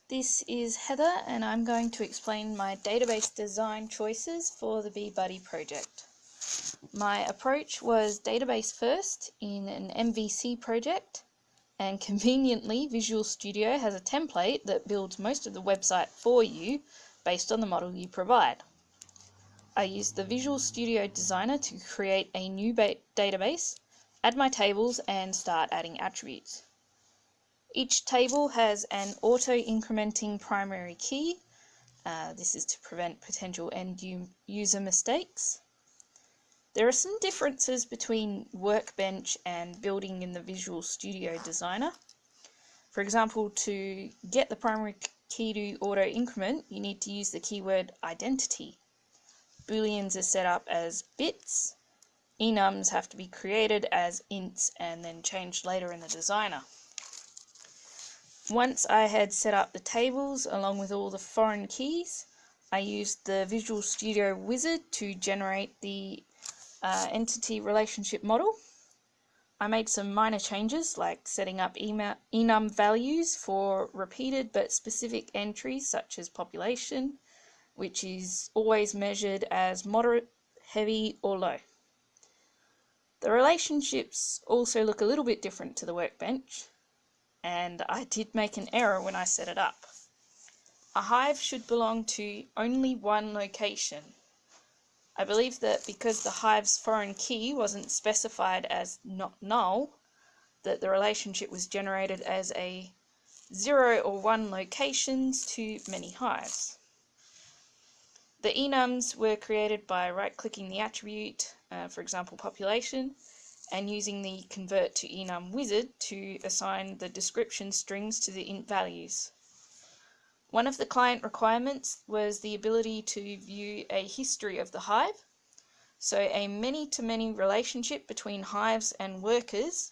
This is Heather and I'm going to explain my database design choices for the BeeBuddy project. My approach was database first in an MVC project, and conveniently Visual Studio has a template that builds most of the website for you based on the model you provide. I used the Visual Studio Designer to create a new database, add my tables and start adding attributes. Each table has an auto-incrementing primary key. This is to prevent potential end-user mistakes. There are some differences between Workbench and building in the Visual Studio Designer. For example, to get the primary key to auto-increment, you need to use the keyword identity. Booleans are set up as bits. Enums have to be created as ints and then changed later in the designer. Once I had set up the tables along with all the foreign keys, I used the Visual Studio Wizard to generate the entity relationship model. I made some minor changes like setting up enum values for repeated but specific entries such as population, which is always measured as moderate, heavy or low. The relationships also look a little bit different to the Workbench, and I did make an error when I set it up. A hive should belong to only one location. I believe that because the hive's foreign key wasn't specified as not null, that the relationship was generated as a 0 or 1 locations to many hives. The enums were created by right-clicking the attribute, for example population, and using the Convert to Enum wizard to assign the description strings to the int values. One of the client requirements was the ability to view a history of the hive, so a many-to-many relationship between hives and workers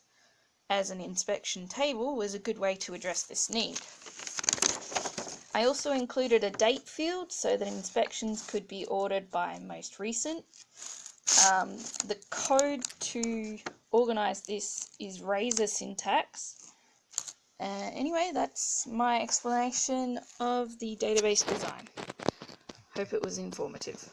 as an inspection table was a good way to address this need. I also included a date field so that inspections could be ordered by most recent. The code to organize this is Razor syntax. Anyway, that's my explanation of the database design. Hope it was informative.